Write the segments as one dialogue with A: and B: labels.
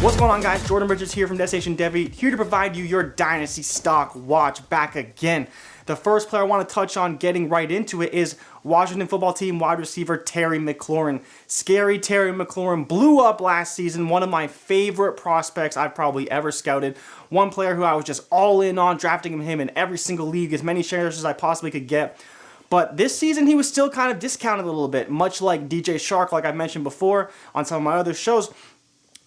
A: What's going on, guys? Jordan Bridges here from Destination Devy, here to provide you your Dynasty Stock Watch back again. The first player I want to touch on getting right into it is Washington football team wide receiver Terry McLaurin. Scary Terry McLaurin blew up last season, one of my favorite prospects I've probably ever scouted. One player who I was just all in on, drafting him in every single league, as many shares as I possibly could get. But this season, he was still kind of discounted a little bit, much like DJ Shark, like I mentioned before on some of my other shows.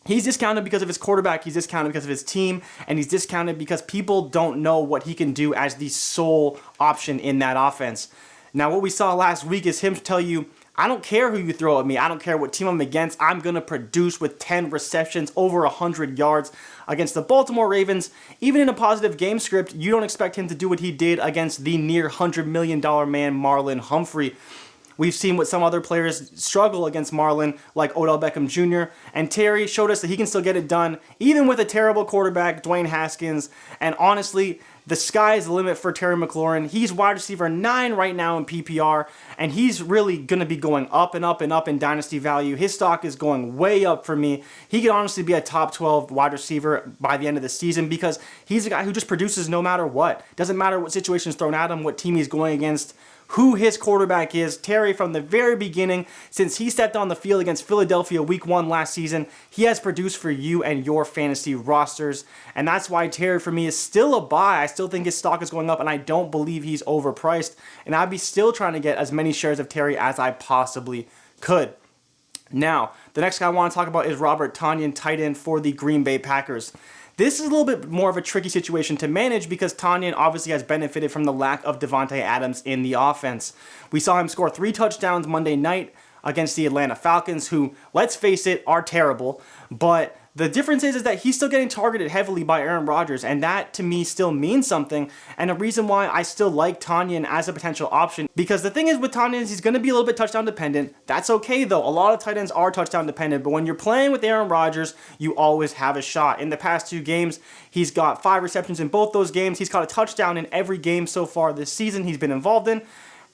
A: He's discounted because of his quarterback, he's discounted because of his team, and he's discounted because people don't know what he can do as the sole option in that offense. Now, what we saw last week is him tell you, I don't care who you throw at me, I don't care what team I'm against, I'm going to produce with 10 receptions, over 100 yards against the Baltimore Ravens. Even in a positive game script, you don't expect him to do what he did against the near $100 million man Marlon Humphrey. We've seen what some other players struggle against Marlon, like Odell Beckham Jr., and Terry showed us that he can still get it done, even with a terrible quarterback, Dwayne Haskins. And honestly, the sky is the limit for Terry McLaurin. He's wide receiver 9 right now in PPR, and he's really going to be going up and up and up in dynasty value. His stock is going way up for me. He could honestly be a top 12 wide receiver by the end of the season because he's a guy who just produces no matter what. Doesn't matter what situation is thrown at him, what team he's going against, who his quarterback is. Terry, from the very beginning, since he stepped on the field against Philadelphia week 1 last season, he has produced for you and your fantasy rosters. And that's why Terry, for me, is still a buy. I still think his stock is going up, and I don't believe he's overpriced. And I'd be still trying to get as many shares of Terry as I possibly could. Now, the next guy I want to talk about is Robert Tonyan, tight end for the Green Bay Packers. This is a little bit more of a tricky situation to manage because Tonyan obviously has benefited from the lack of Davante Adams in the offense. We saw him score 3 touchdowns Monday night against the Atlanta Falcons, who, let's face it, are terrible. But the difference is that he's still getting targeted heavily by Aaron Rodgers, and that to me still means something, and a reason why I still like Tonyan as a potential option. Because the thing is with Tonyan is he's going to be a little bit touchdown dependent. That's okay though. A lot of tight ends are touchdown dependent, but when you're playing with Aaron Rodgers, you always have a shot. In the past 2 games, he's got 5 receptions in both those games. He's got a touchdown in every game so far this season he's been involved in.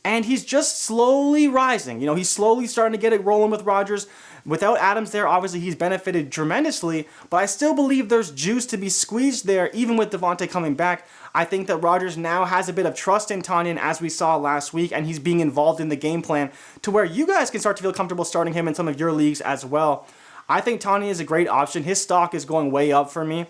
A: And he's just slowly rising. You know, he's slowly starting to get it rolling with Rodgers. Without Adams there, obviously he's benefited tremendously, but I still believe there's juice to be squeezed there, even with Davante coming back. I think that Rodgers now has a bit of trust in Tonyan, as we saw last week, and he's being involved in the game plan to where you guys can start to feel comfortable starting him in some of your leagues as well. I think Tonyan is a great option. His stock is going way up for me.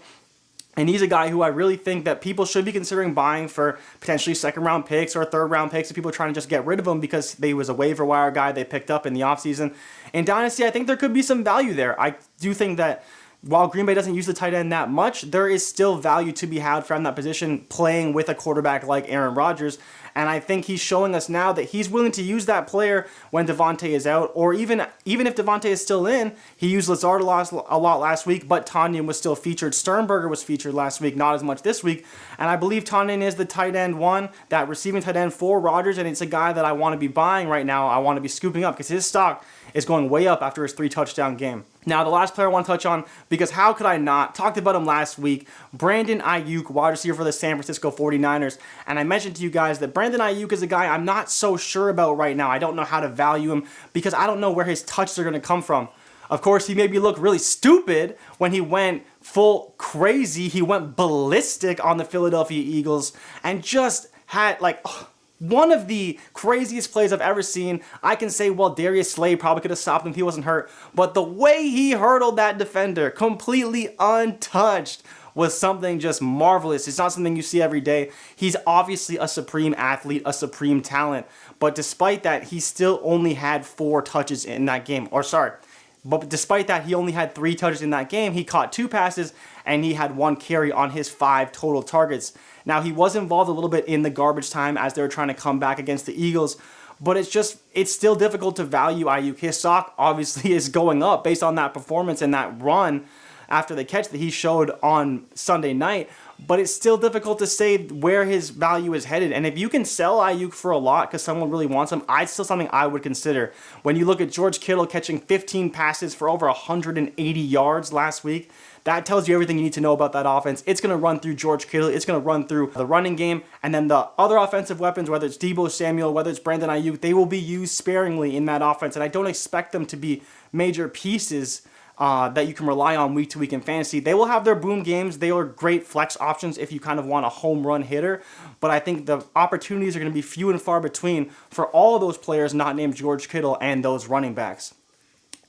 A: And he's a guy who I really think that people should be considering buying for potentially second-round picks or third-round picks if people are trying to just get rid of him because he was a waiver wire guy they picked up in the offseason. In Dynasty, I think there could be some value there. I do think that while Green Bay doesn't use the tight end that much, there is still value to be had from that position playing with a quarterback like Aaron Rodgers. And I think he's showing us now that he's willing to use that player when Davante is out, or even if Davante is still in. He used Lazard a lot last week, but Tonyan was still featured. Sternberger was featured last week, not as much this week. And I believe Tonyan is the tight end 1, that receiving tight end for Rodgers, and it's a guy that I want to be buying right now. I want to be scooping up because his stock is going way up after his 3-touchdown game. Now, the last player I want to touch on, because how could I not? Talked about him last week, Brandon Ayuk, wide receiver for the San Francisco 49ers. And I mentioned to you guys that Brandon Ayuk is a guy I'm not so sure about right now. I don't know how to value him because I don't know where his touches are going to come from. Of course, he made me look really stupid when he went full crazy. He went ballistic on the Philadelphia Eagles and just had one of the craziest plays I've ever seen. I can say, well, Darius Slay probably could have stopped him if he wasn't hurt. But the way he hurdled that defender, completely untouched, was something just marvelous. It's not something you see every day. He's obviously a supreme athlete, a supreme talent. But despite that, he still only had 4 touches in that game. But despite that, he only had 3 touches in that game. He caught 2 passes, and he had 1 carry on his 5 total targets. Now, he was involved a little bit in the garbage time as they were trying to come back against the Eagles, but it's still difficult to value Ayuk. His stock obviously is going up based on that performance and that run after the catch that he showed on Sunday night, but it's still difficult to say where his value is headed. And if you can sell Ayuk for a lot because someone really wants him, it's still something I would consider. When you look at George Kittle catching 15 passes for over 180 yards last week, that tells you everything you need to know about that offense. It's going to run through George Kittle. It's going to run through the running game. And then the other offensive weapons, whether it's Deebo Samuel, whether it's Brandon Ayuk, they will be used sparingly in that offense. And I don't expect them to be major pieces that you can rely on week to week in fantasy. They will have their boom games. They are great flex options if you kind of want a home run hitter. But I think the opportunities are going to be few and far between for all of those players not named George Kittle and those running backs.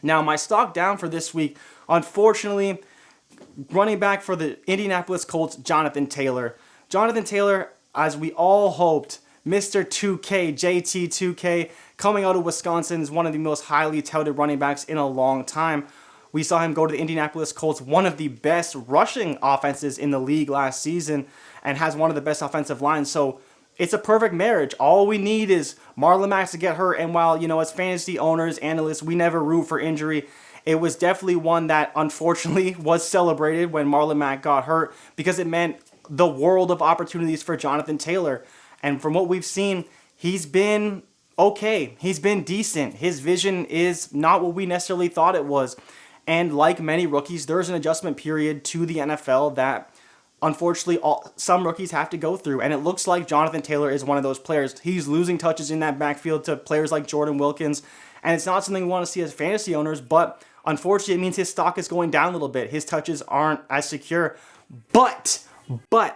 A: Now, my stock down for this week, unfortunately, running back for the Indianapolis Colts, Jonathan Taylor. Jonathan Taylor, as we all hoped, Mr. 2K, JT 2K, coming out of Wisconsin, is one of the most highly touted running backs in a long time. We saw him go to the Indianapolis Colts, one of the best rushing offenses in the league last season, and has one of the best offensive lines. So it's a perfect marriage. All we need is Marlon Mack to get hurt. And while, as fantasy owners, analysts, we never root for injury, it was definitely one that unfortunately was celebrated when Marlon Mack got hurt, because it meant the world of opportunities for Jonathan Taylor. And from what we've seen, he's been okay. He's been decent. His vision is not what we necessarily thought it was. And like many rookies, there's an adjustment period to the NFL that unfortunately some rookies have to go through. And it looks like Jonathan Taylor is one of those players. He's losing touches in that backfield to players like Jordan Wilkins. And it's not something we want to see as fantasy owners, but unfortunately it means his stock is going down a little bit. His touches aren't as secure. But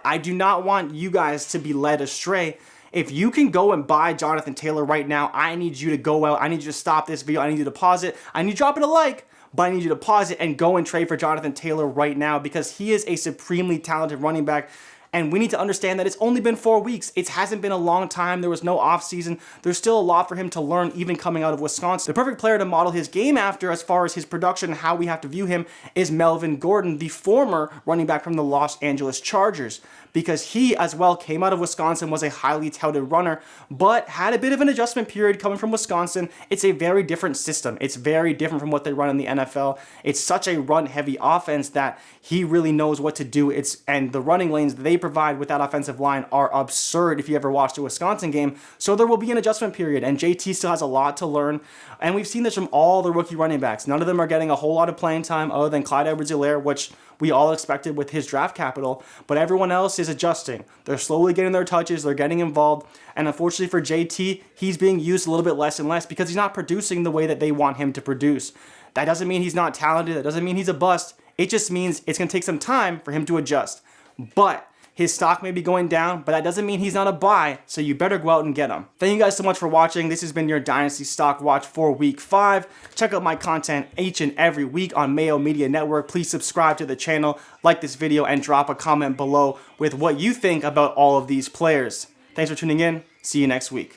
A: I do not want you guys to be led astray. If you can go and buy Jonathan Taylor right now, I need you to go out. I need you to stop this video. I need you to pause it. I need you to drop it a like. But I need you to pause it and go and trade for Jonathan Taylor right now, because he is a supremely talented running back. And we need to understand that it's only been 4 weeks. It hasn't been a long time. There was no offseason. There's still a lot for him to learn, even coming out of Wisconsin. The perfect player to model his game after, as far as his production and how we have to view him, is Melvin Gordon, the former running back from the Los Angeles Chargers, because he as well came out of Wisconsin, was a highly touted runner, but had a bit of an adjustment period coming from Wisconsin. It's a very different system. It's very different from what they run in the NFL. It's such a run-heavy offense that he really knows what to do. And the running lanes they provide with that offensive line are absurd if you ever watched a Wisconsin game. So there will be an adjustment period, and JT still has a lot to learn. And we've seen this from all the rookie running backs. None of them are getting a whole lot of playing time other than Clyde Edwards-Helaire, which we all expected with his draft capital, but everyone else is adjusting. They're slowly getting their touches, they're getting involved, and unfortunately for JT, he's being used a little bit less and less because he's not producing the way that they want him to produce. That doesn't mean he's not talented, that doesn't mean he's a bust, it just means it's going to take some time for him to adjust. But his stock may be going down, but that doesn't mean he's not a buy, so you better go out and get him. Thank you guys so much for watching. This has been your Dynasty Stock Watch for Week 5. Check out my content each and every week on Mayo Media Network. Please subscribe to the channel, like this video, and drop a comment below with what you think about all of these players. Thanks for tuning in. See you next week.